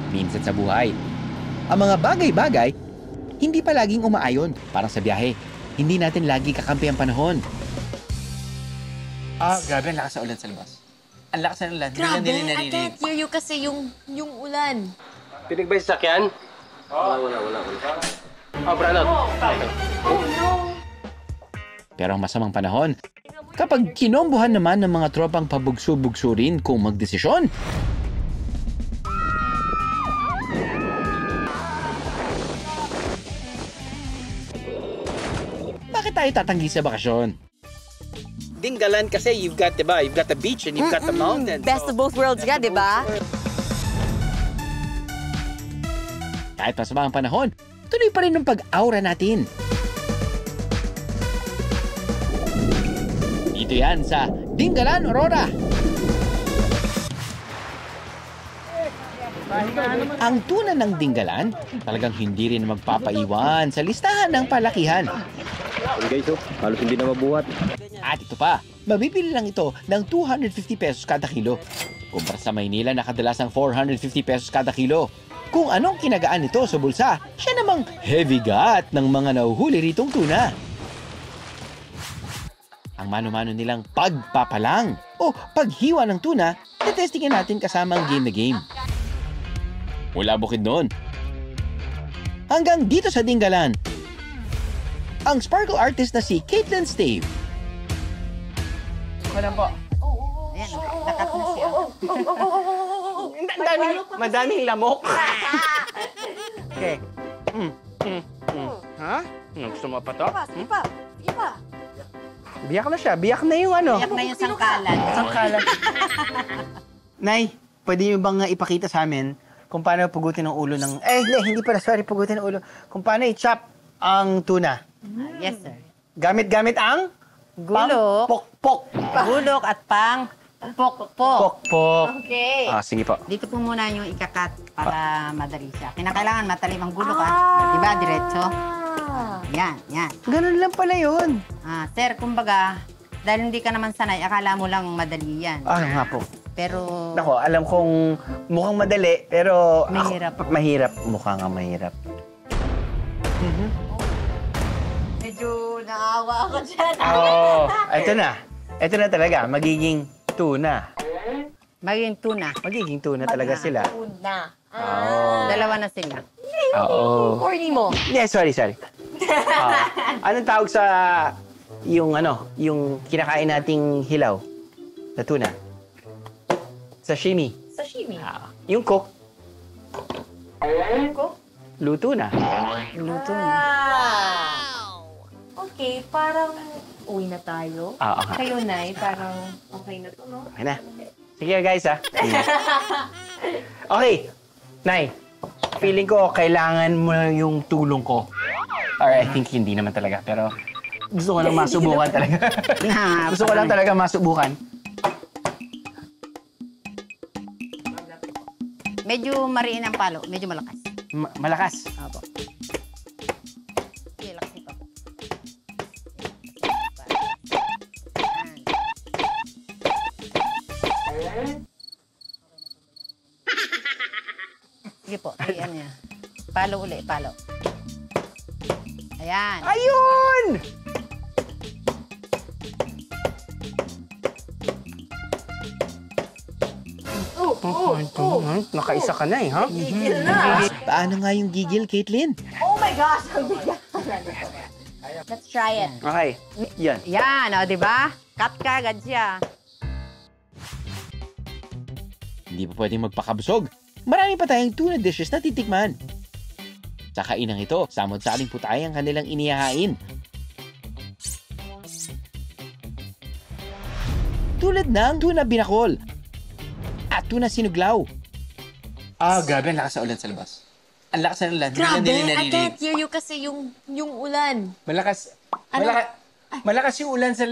minsan sa buhay. Ang mga bagay-bagay, hindi pa laging umaayon. Parang sa biyahe, hindi natin lagi kakampi ang panahon. Grabe, ang lakas ng ulan sa labas. Ang lakas ng ulan. Grabe, I can't hear you kasi yung ulan. Pinig ba yung sasakyan? Wala. Branot. Oh, no. Pero ang masamang panahon, kapag kinombohan naman ng mga tropang pabugso-bugso rin kung magdesisyon. Bakit tayo tatanggi sa bakasyon? Dingalan kasi you've got, diba? You've got the beach and you've got the mountain. Best of both worlds ka, di ba? Kahit masama ang panahon, tuloy pa rin ang pag-aura natin. Dito yan sa Dingalan, Aurora. Ang tuna ng Dingalan, talagang hindi rin magpapaiwan sa listahan ng palakihan. Guys, halos hindi na mabuhat. At ito pa, mabibili lang ito ng 250 pesos kada kilo. Kumpara sa Maynila na kadalasang 450 pesos kada kilo. Kung anong kinagaan nito sa bulsa, siya namang heavy gut ng mga nahuhuli ritong tuna. Ang mano-mano nilang pagpapalang o paghiwa ng tuna, tetestingin natin kasama ang game na game. Wala bukid noon. Hanggang dito sa Dingalan, ang sparkle artist na si Caitlin Stave. Wala po. Ayan, nakat na siya. Madaming lamok. Okay. Ha? Gusto mo pa to? Iba. Biyak na siya. Biyak na yung ano. Iyak na yung sangkalan. Sangkalan. Nay, pwede niyo bang ipakita sa amin kung paano pugutin ang ulo ng... hindi pala. Sorry, pugutin ang ulo. Kung paano i-chop ang tuna. Yes, sir. Gamit-gamit ang... Gulok. Pok-pok. Gulok at pang pok-pok. Pok-pok. Okay. Sige po. Dito po muna yung ikakat para madali siya. Kinakailangan matalim ang gulok, Diba, diretso? Yan. Ganun lang pala yun. Sir, kumbaga, dahil hindi ka naman sanay, akala mo lang madali yan. Nga po. Pero... Nako, alam kong mukhang madali, pero... Mahirap. Mahirap. Mukha nga mahirap. Medyo naawa ako dyan. Ito na. Ito na talaga. Magiging tuna. Magiging tuna. Magiging tuna talaga sila. Tuna. Dalawa na sila. Oo. Corny mo. Yeah, sorry. Anong tawag sa yung kinakain nating hilaw na tuna? Sashimi. Sashimi. Yung cook, Ko? luto na. Luto na. Okay, parang uwi na tayo. Kayo, Nay, parang okay na to, no? Okay na. Sige guys, Okay. Nay, feeling ko kailangan mo yung tulong ko. Or I think hindi naman talaga, pero gusto ko lang masubukan talaga. Gusto ko lang talaga masubukan. Medyo mariin ang palo. Medyo malakas. Malakas. Opo. Okay, lakas ito. Sige po, ayan niya. Palo uli, palo. Ayan. Ayun! Nakaisa ka na ha? Gigil na! Paano nga yung gigil, Caitlin? Oh my gosh! Ang bigat! Let's try it. Okay. Yan. Yan, o, diba? Cut ka agad siya. Hindi pa pwedeng magpakabusog. Marami pa tayong tuna dishes na titikman. Sa kainang ito, samod-saling putay ang kanilang inihahain. Tulad ng tuna binakol at tuna sinuglaw. Grabe, ang lakas ng ulan sa labas. Ang lakas ng ulan. Grabe! I can't hear you kasi yung ulan. Malakas. Ano? Malakas yung ulan sa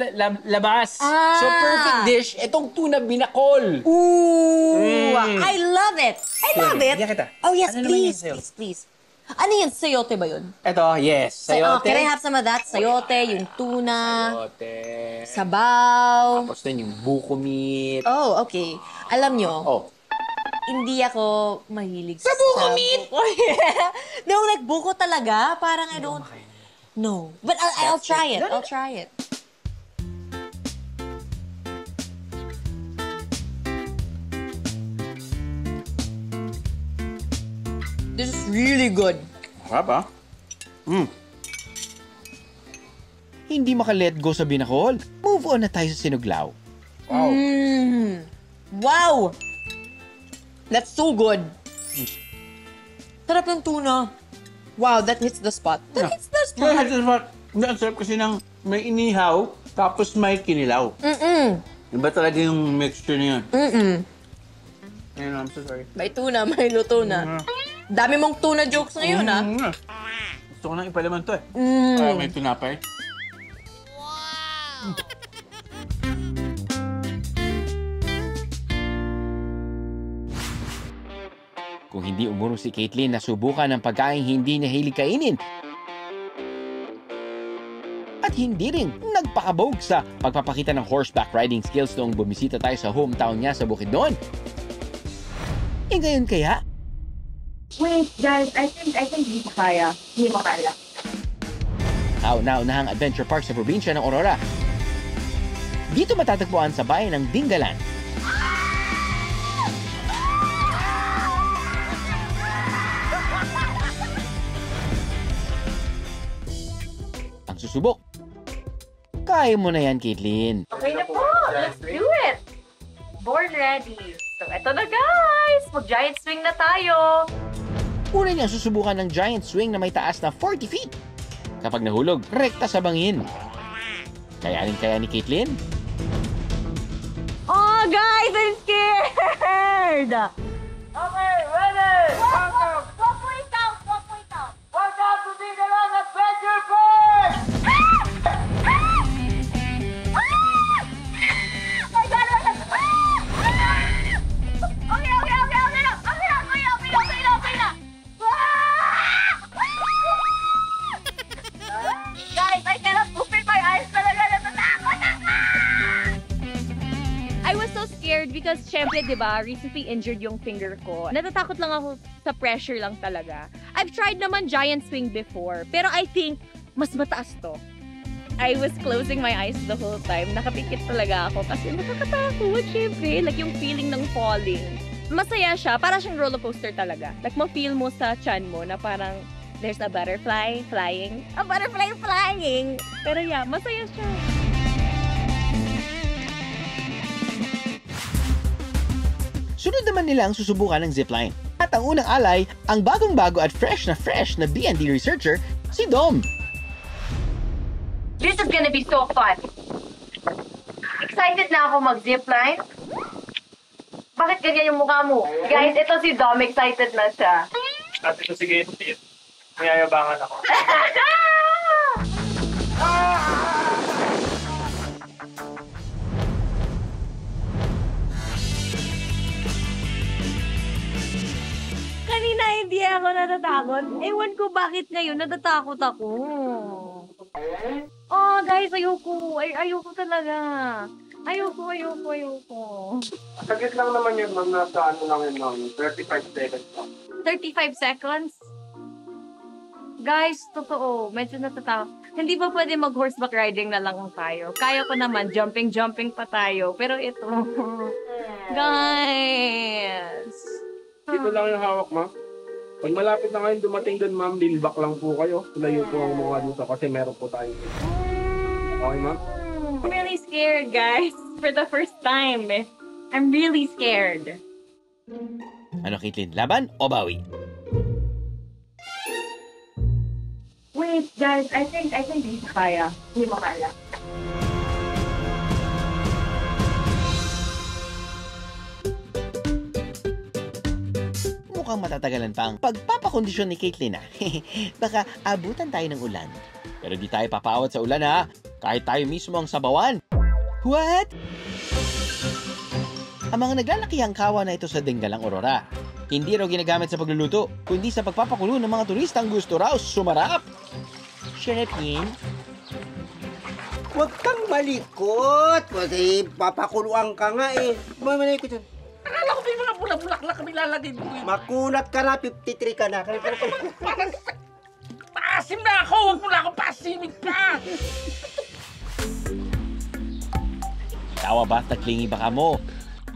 labas. So, perfect dish. Itong tuna binakol. Ooh! I love it! I love it! Bigyan kita. Oh yes, Ano naman please, yun sa'yo? please. Ano yun? Sayote ba yun? Ito, yes. Sayote. Can I have some of that? Sayote, yung tuna, Sayote. sabaw. Tapos dun yung buko meat. Oh, okay. Alam nyo, Oh. hindi ako mahilig sa buko meat. No, like buko talaga. Parang I don't... No. But I'll try it. I'll try it. This is really good. Sarap, Hindi maka-let go sa binakol. Move on na tayo sa sinuglaw. Wow. Wow! That's so good. Sarap ng tuna. Wow, that hits the spot. That hits the spot. Ang sarap kasi ng may inihaw, tapos may kinilaw. Iba talaga yung mixture niya. Ayun, I'm so sorry. May tuna, may luto na. Dami mong tuna jokes ngayon, ha? Gusto ko nang ipalaman to, eh. May tinapay. Kung hindi umurong si Caitlyn na subukan ng pagkain hindi niya hilig kainin. At hindi rin nagpakabog sa pagpapakita ng horseback riding skills noong bumisita tayo sa hometown niya sa Bukidnon. Eh ngayon kaya? Wait, guys, I think hindi ko kaya. Hindi mo kaya. Kauna-unahang adventure park sa probinsya ng Aurora. Dito matatagpuan sa bayan ng Dingalan. Ang susubok. Kaya mo na yan, Caitlyn. Okay na po, let's do it! Born ready. So, eto na guys! Mag-giant swing na tayo! Una niyang susubukan ng giant swing na may taas na 40 feet. Kapag nahulog, rekta sa bangin. Kayanin kaya ni Caitlyn? Oh, guys! I'm scared! Okay, ready! Welcome! Welcome to Dingalan Adventure Park! Guys, I cannot open my eyes talaga. Natatakot ako! I was so scared because syempre, di ba, recently injured yung finger ko. Natatakot lang ako sa pressure lang talaga. I've tried naman giant swing before, pero I think mas mataas to. I was closing my eyes the whole time. Nakapikit talaga ako kasi nakakatakot, syempre. Like yung feeling ng falling. Masaya siya, para siyang roller coaster talaga. Like ma-feel mo sa chan mo na parang there's a butterfly flying. A butterfly flying! Pero yeah, masaya siya. Sunod naman nila ang susubukan ng zipline. At ang unang alay, ang bagong-bago at fresh na B&D researcher, si Dom. This is gonna be so fun. Excited na ako mag-zipline. Bakit ganyan yung mukha mo? Guys, ito si Dom. Excited na siya. At ito si Gates. Mayayabangan ako. Kanina hindi ako natatakot. Ewan ko bakit ngayon natatakot ako. Oh, guys, ayoko. Ayoko talaga. Ayoko. Saglit lang naman yun, ma'am. Nasa ano lang yun, ma'am. 35 seconds lang. 35 seconds? Guys, totoo. Medyo natatakot. Hindi ba pwede mag-horseback riding na lang tayo? Kaya ko naman, jumping pa tayo. Pero ito, guys. Dito lang yung hawak, ma'am. Pag malapit na kayo dumating doon, ma'am, lean back lang po kayo. Tulayo po ang mga dito kasi meron po tayo. Okay, ma'am? I'm really scared, guys. For the first time. I'm really scared. Ano, Caitlyn? Laban o bawi? Wait, guys, I think hindi ko kaya. Hindi mo kaya. Mukhang matatagalan pa ang pagpapakondisyon ni Caitlyn, Baka abutan tayo ng ulan. Pero di tayo papaawat sa ulan, ha? Kahit tayo mismo ang sabawan. What? Ang mga naglalakihang kawa na ito sa Dingalang Aurora, hindi raw ginagamit sa pagluluto, kundi sa pagpapakulo ng mga turistang gusto raw sumarap. Sharapin? Huwag kang malikot. Kasi papakuluan ka nga eh. Mamalay ko dyan. Akala ko may mga bulaklak kami ilalagay ko yun. Makunat ka na, 53 ka na. Parang paasim na ako! Huwag mo na ako paasimin ka! Tawa ba at nagklingi baka mo?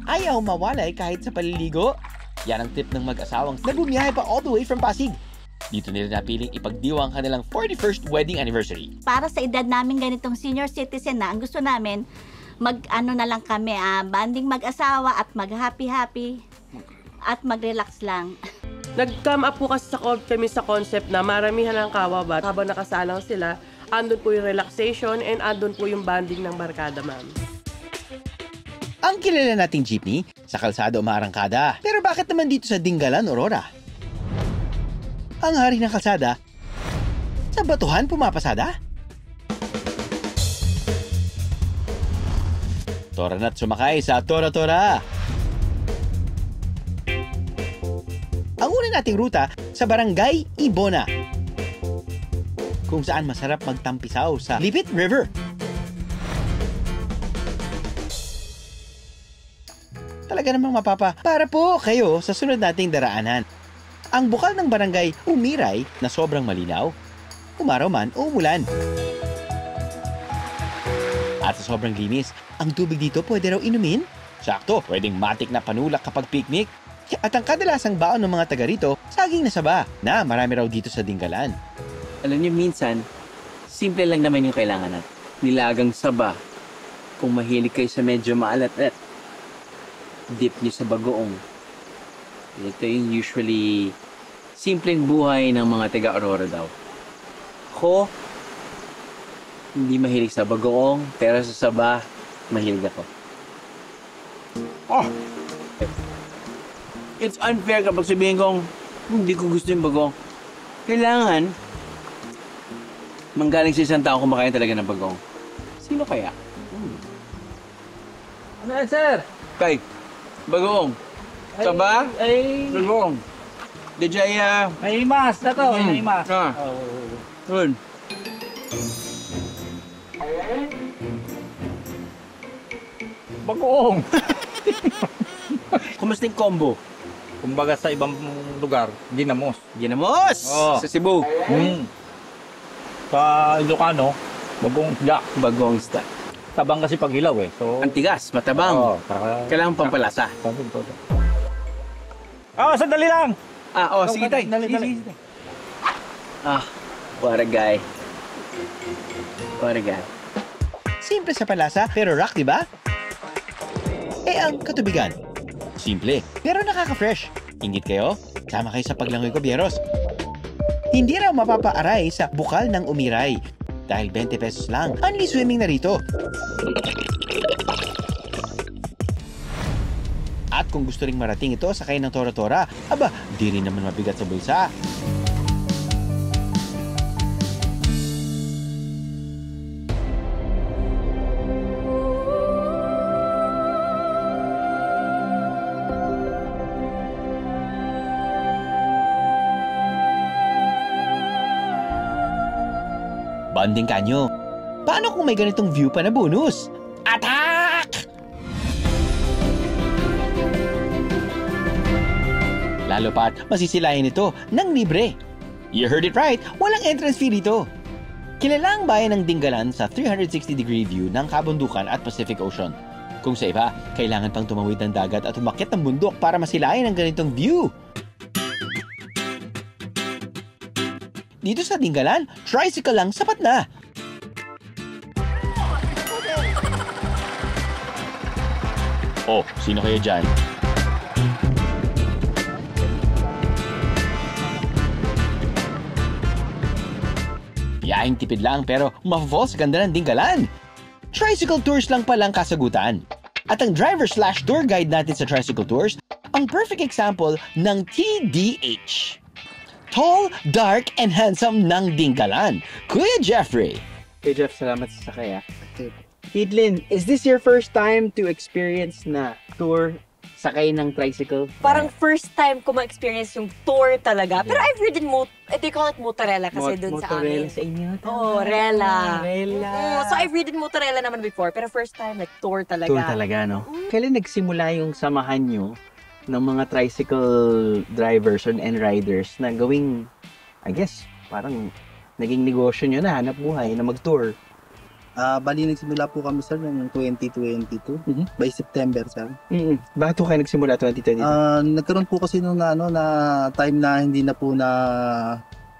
Ayaw mawalay kahit sa paliligo? Yan ang tip ng mag-asawang na bumiyahe pa all the way from Pasig. Dito nila napiling ipagdiwang kanilang 41st wedding anniversary. Para sa edad namin ganitong senior citizen na, ang gusto namin, mag-ano na lang kami, banding mag-asawa at mag-happy-happy at mag-relax lang. Nag-come up po kasi kami sa concept na maramihan ang kawabat. Habang nakasalang sila, andun po yung relaxation and andun po yung banding ng barkada, ma'am. Ang kilala nating jeepney, sa kalsada o maarangkada. Pero bakit naman dito sa Dingalan, Aurora? Ang hari ng kalsada, sa batuhan pumapasada? Tora na't sumakay sa Tora-Tora. Ang una nating ruta sa Barangay Ibona, kung saan masarap magtampisaw sa Lipit River. Talaga namang para po kayo sa sunod nating daraanan. Ang bukal ng barangay Umiray na sobrang malinaw, umaraw man o umulan. At sa sobrang linis, ang tubig dito pwede raw inumin. Sakto, pwedeng matik na panulak kapag picnic. At ang kadalasang baon ng mga taga rito, saging na saba na marami raw dito sa Dingalan. Alam niyo, minsan, simple lang naman yung kailangan natin. Nilagang saba. Kung mahilig kayo sa medyo maalat at dip niyo sa bagoong. Ito yung usually simpleng buhay ng mga taga-Aurora daw. Ako, hindi mahilig sa bagoong, pero sa saba, mahilig ako. Oh! It's unfair kapag sabihin kong hindi ko gusto yung bagoong. Kailangan manggaling sa isang tao kumakain talaga ng bagoong. Sino kaya? Ano yan, sir? Kay, bagoong. Saba? Ay, Bagoong. Dijaya. may imas na to, may imas. Yun. Bagoong. Kumusta yung combo? Kumbaga sa ibang lugar, ginamos. Ginamos! Oo. Sa Cebu. Sa Ilocano, bagoong isda. Bagoong isda. Tabang kasi pag hilaw eh. So, Ang tigas, matabang. Kailangan pampalasa. Sandali lang! Sige tayo. Dali. What a guy. What a guy. Simple sa palasa pero rock, di ba? Ang katubigan, simple pero nakaka-fresh. Ingit kayo? Sama kayo sa paglangoy ko, Bieros. Hindi raw mapapaaray sa bukal ng Umiray dahil 20 pesos lang. Only swimming na rito. At kung gusto ring marating ito, sakay ng Tora-Tora, di rin naman mabigat sa bulsa. Bonding kanyo. Paano kung may ganitong view pa na bonus? Attack! Lalo pa't masisilayan ito ng libre. You heard it right, walang entrance fee dito. Kilala ang bayan ng Dingalan sa 360-degree view ng kabundukan at Pacific Ocean. Kung sa iba, kailangan pang tumawid ng dagat at umakyat ng bundok para masilayan ang ganitong view. Dito sa Dingalan, tricycle lang sapat na. Oh, sino kayo dyan? Biyaheng tipid lang pero ma-fall sa ganda ng Dingalan. Tricycle tours lang palang kasagutan. At ang driver/tour guide natin sa tricycle tours, ang perfect example ng TDH. Tall, dark, and handsome ng Dingalan, Kuya Jeffrey. Hey Jeff, salamat sa sakay. Tidlin, is this your first time to experience na tour sakay ng tricycle? Parang first time ko ma-experience yung tour talaga. Pero I've ridden they call it motorella kasi dun sa amin. Motorella sa inyo? Oo, rela. Rela. So I've ridden motorella naman before, pero first time like tour talaga. Tour talaga, no? Kailan nagsimula yung samahan nyo ng mga tricycle drivers and riders na gawing, I guess, parang naging negosyo nyo na, hanap buhay, na mag-tour? Bali, nagsimula po kami, sir, noong 2022, by September, sir. Bakit po kayo nagsimula 2022? Nagkaroon po kasi nung na time na hindi na po na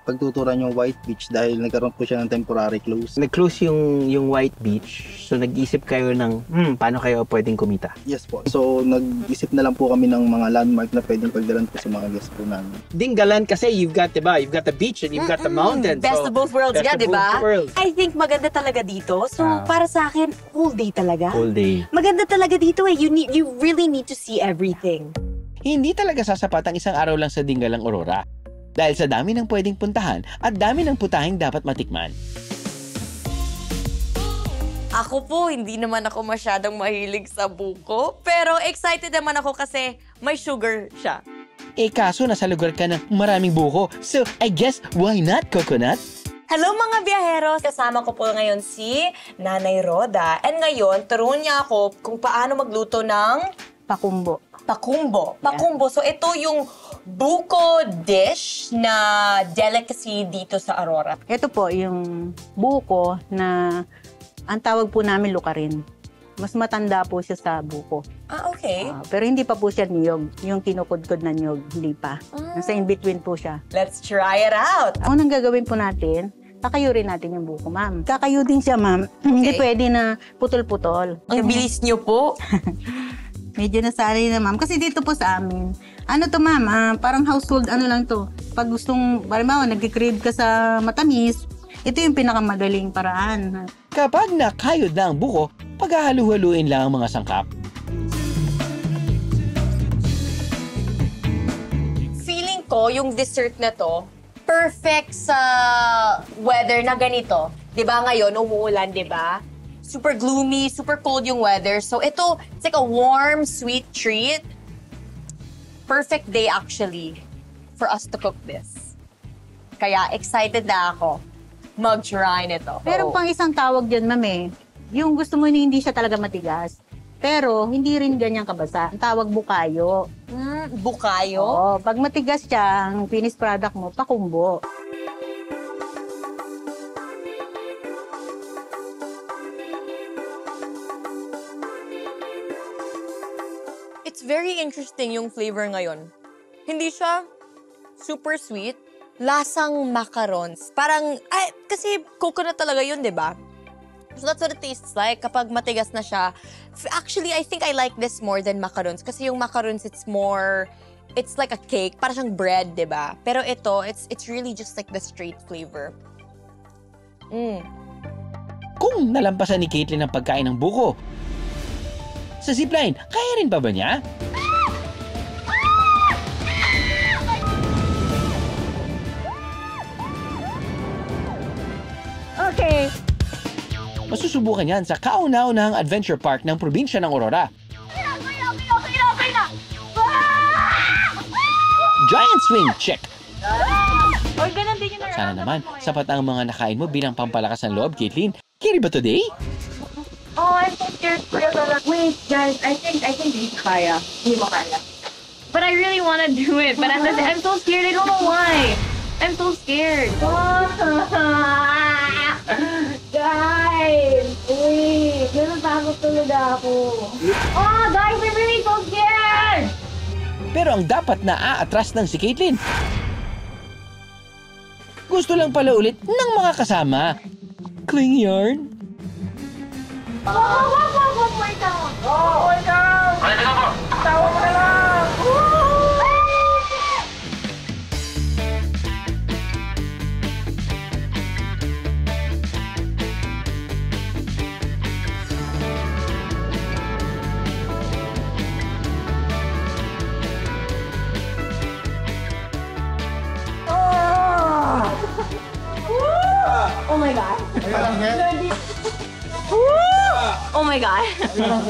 pagtuturan yung White Beach dahil nagkaroon po siya ng temporary close. Nag-close yung White Beach, so nag-isip kayo ng paano kayo pwedeng kumita? Yes po. So, nag-isip na lang po kami ng mga landmark na pwedeng pagdalan po sa mga guests po namin. Dingalan kasi you've got, diba? You've got the beach and you've got the mountains. Best of both worlds nga, diba? I think maganda talaga dito. So, para sa akin, whole day talaga. Whole day. Maganda talaga dito eh. You really need to see everything. Hindi talaga sasapat ang isang araw lang sa Dingalang Aurora. Dahil sa dami ng pwedeng puntahan at dami ng putahing dapat matikman. Ako po, hindi naman ako masyadong mahilig sa buko. Pero excited naman ako kasi may sugar siya. Kaso nasa lugar ka ng maraming buko. So, I guess, why not coconut? Hello mga biyaheros! Kasama ko po ngayon si Nanay Roda. And ngayon, turuan niya ako kung paano magluto ng Pakumbo. Pakumbo. So ito yung buko dish na delicacy dito sa Aurora. Ito po yung buko na ang tawag po namin lukarin. Mas matanda po siya sa buko. Okay. Pero hindi pa po siya niyog. Yung kinukudkod na niyog, hindi pa. Nasa in-between po siya. Let's try it out! Ang unang gagawin po natin, kakayurin natin yung buko, ma'am. Kakayo din siya, ma'am. Hindi pwede na putol-putol. Ang bilis niyo po. Medyo nasanay na, ma'am. Kasi dito po sa amin, ano to, ma'am, parang household, ano lang to. Pag gustong, halimbawa, nag-crave ka sa matamis, ito yung pinakamadaling paraan. Kapag nakayod na ang buko, paghahalu-haluin lang ang mga sangkap. Feeling ko, yung dessert na to, perfect sa weather na ganito. Diba ngayon, umuulan, diba? Super gloomy, super cold yung weather. So ito, it's like a warm, sweet treat. Perfect day actually for us to cook this. Kaya excited na ako mag-try nito. Pero pang isang tawag dyan, ma'am eh. Yung gusto mo na hindi siya talaga matigas. Pero hindi rin ganyan kabasa. Ang tawag bukayo. Bukayo? Oo. Pag matigas siya, ang finished product mo, pakumbo. It's very interesting yung flavor ngayon. Hindi siya super sweet. Lasang macarons. Parang, kasi coconut talaga yun, di ba? So that's what it tastes like kapag matigas na siya. Actually, I think I like this more than macarons. Kasi yung macarons, it's like a cake. Parang siyang bread, di ba? Pero ito, it's really just like the straight flavor. Kung nalampasan ni Caitlyn ang pagkain ng buko, sa zipline, kaya rin pa ba niya? Okay. Masusubukan yan sa kauna-unahang adventure park ng probinsya ng Aurora. Giant swing, check! Sana naman, sapat ang mga nakain mo bilang pampalakas ng loob, Caitlyn. Carry ba today? Oh, I'm so scared. Wait, guys, I think hindi kaya. Hindi mo kaya. But I really want to do it. But I'm so scared. I don't know why. I'm so scared. Guys, wait. Natatakot talaga ako. Oh, guys, I'm really so scared. Pero ang dapat na aatras ng si Caitlyn, gusto lang pala ulit ng mga kasama. Cling yarn? Wait down. Wait down. Tawa mo na lang. Oh my God. Oh my God.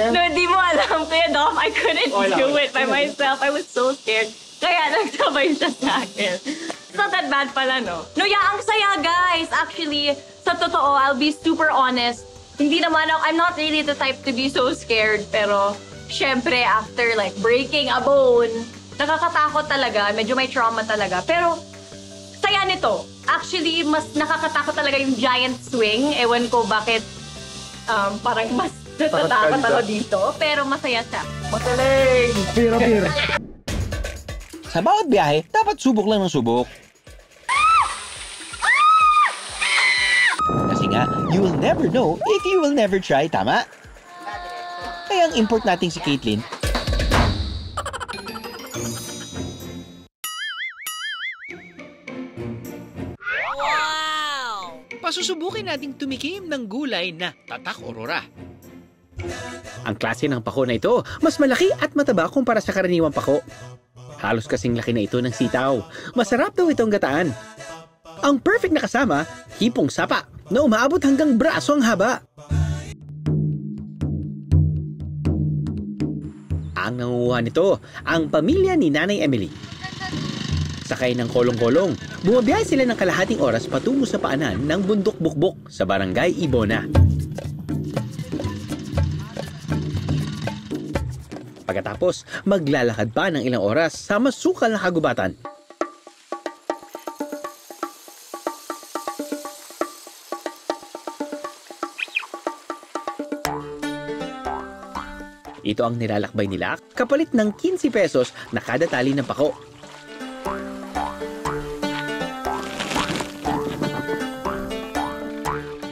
No, di mo alam. Kaya Dom, I couldn't do it by myself. I was so scared. Kaya nagsabay siya sa akin. It's not that bad pala, no? No, yeah, ang saya, guys. Actually, sa totoo, I'll be super honest. Hindi naman ako, I'm not really the type to be so scared. Pero, syempre, after like breaking a bone, nakakatakot talaga. Medyo may trauma talaga. Pero, saya nito. Actually, mas nakakatakot talaga yung giant swing. Ewan ko bakit parang mas natatakot ako dito. Pero masaya siya. Mataling! Pira-pira. Sa bawat biyahe, dapat subok lang ng subok. Kasi nga, you will never know if you will never try, tama? Kaya ang import nating si Caitlin, pasusubukin nating tumikim ng gulay na tatak Aurora. Ang klase ng pako na ito, mas malaki at mataba kumpara sa karaniwang pako. Halos kasing laki na ito ng sitaw. Masarap daw itong gataan. Ang perfect na kasama, hipong sapa na umaabot hanggang braso ang haba. Ang nangunguha nito, ang pamilya ni Nanay Emily. Sakay ng kolong-kolong, bumabiyahe sila ng kalahating oras patungo sa paanan ng Bundok Bukbok sa Barangay Ibona. Pagkatapos, maglalakad pa ng ilang oras sa masukal na kagubatan. Ito ang nilalakbay nila kapalit ng 15 pesos na kada tali ng pako.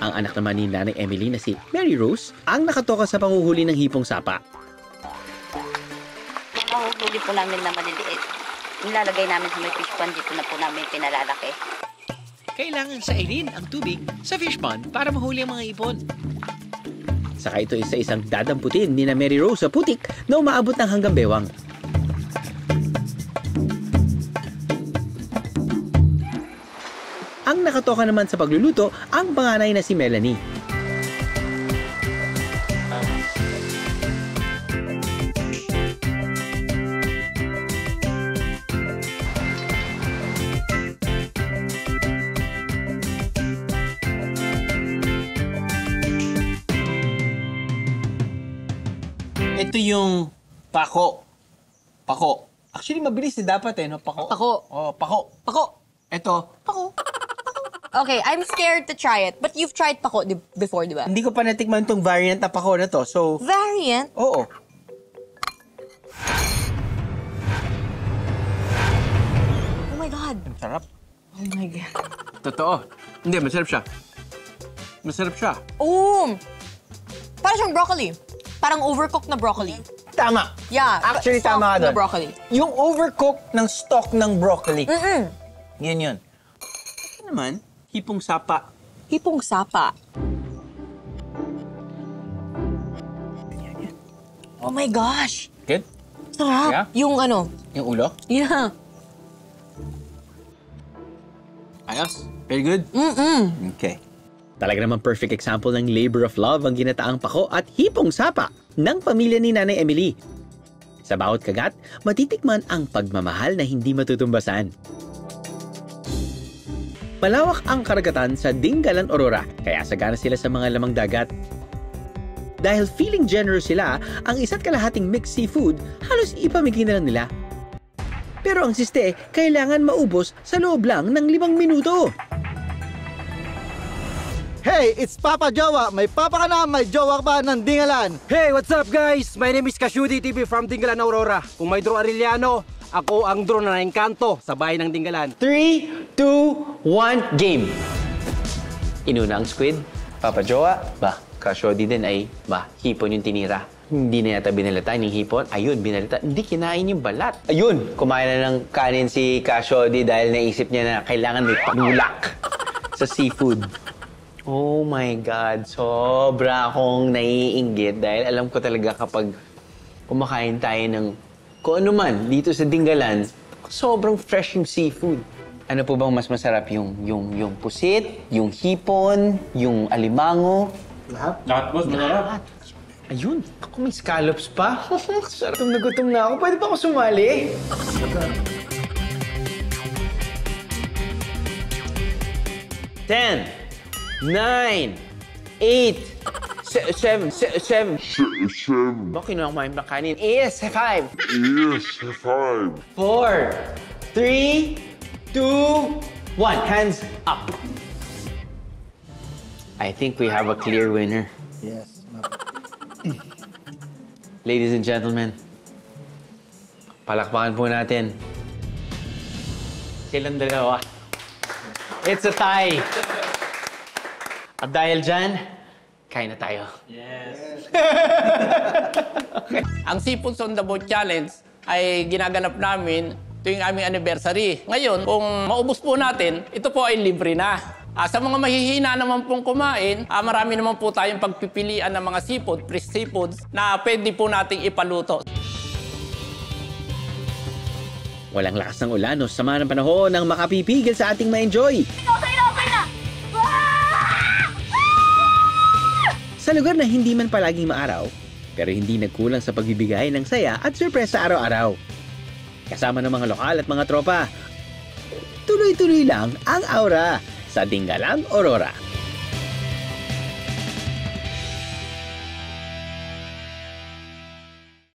Ang anak naman ni Nanay Emily na si Mary Rose ang nakatoka sa panguhuli ng hipong sapa. Ang huli po namin na maliliit, nilalagay namin sa may fish pond, dito na po namin pinalalaki. Kailangan sailin ang tubig sa fish pond para mahuli ang mga ipon. Saka ito isa-isang dadamputin ni na Mary Rose sa putik na umaabot ng hanggang bewang. Ang nakatoka naman sa pagluluto, ang panganay na si Melanie. Ito yung pako. Pako. Actually, mabilis dapat no? Pako. Pako. Oh, pako. Pako. Ito, pako. Okay, I'm scared to try it. But you've tried pako before, di ba? Hindi ko pa natikman itong variant na pako na to. So, Variant? oo. Oh my God. Ang sarap. Oh my God. Totoo. Hindi, masarap siya. Masarap siya. Oh! Parang siyang broccoli. Parang overcooked na broccoli. Tama. Yeah. Actually, soft tama ka na doon. broccoli. Yung overcooked ng stock ng broccoli. Mm-mm. Yan yun. Ito naman, hipong sapa. Hipong sapa. Oh my gosh. Good? Sarap. Yeah? Yung ano? Yung ulo? Yeah. Ayos. Very good? Mm-mm. Okay. Talaga naman perfect example ng labor of love ang ginataang pako at hipong sapa ng pamilya ni Nanay Emily. Sa bawat kagat, matitikman ang pagmamahal na hindi matutumbasan. Malawak ang karagatan sa Dingalan, Aurora, kaya sagana sila sa mga lamang dagat. Dahil feeling generous sila, ang isa't kalahating mixed seafood halos ipamigay na lang nila. Pero ang siste, kailangan maubos sa loob lang ng 5 minuto. Hey, it's Papa Jowa. May papa ka na, may jowa ka ba ng Dingalan? Hey, what's up guys? My name is Kashuti TV from Dingalan, Aurora. Kung may Drew Arellano, ako ang drone na engkanto sa bahay ng Dingalan. 3, 2, 1, game! Inuna ang squid, Papa Jowa, Kashodi din ay, hipon yung tinira. Hindi na yata binalatan yung hipon. Ayun, binalatan. Hindi kinain yung balat. Ayun, kumain na ng kanin si Kashodi dahil naisip niya na kailangan may panulak sa seafood. Oh my God, sobra akong naiinggit dahil alam ko talaga kapag kumakain tayo ng kung ano man dito sa Dingalan, sobrang fresh yung seafood. Ano po bang mas masarap? Yung pusit, yung hipon, yung alimango? Lahat? Lahat, boss. Lahat. Ayun, ako may scallops pa. Sarap. Gutom na ako. Pwede ba ako sumali? Ten, 9, 8, 7. Bakit na kumain pa kanin? Is 5. 4, 3, 2, 1. Hands up. I think we have a clear winner. Yes. Ladies and gentlemen, palakpakan po natin silang dalawa. It's a tie. At dahil dyan, kain na tayo. Yes. Ang Seafood on the Boat Challenge ay ginaganap namin tuwing aming anniversary. Ngayon, kung maubos po natin, ito po ay libre na. Sa mga mahihina naman pong kumain, marami naman po tayong pagpipilian ng mga seafood, fresh seafoods, na pwede po nating ipaluto. Walang lakas ng ulan o sama ng panahon ang makapipigil sa ating ma-enjoy. Okay na! Sa lugar na hindi man palaging maaraw, pero hindi nagkulang sa pagbibigay ng saya at sorpresa araw-araw. Kasama ng mga lokal at mga tropa, tuloy-tuloy lang ang aura sa Dingalang Aurora.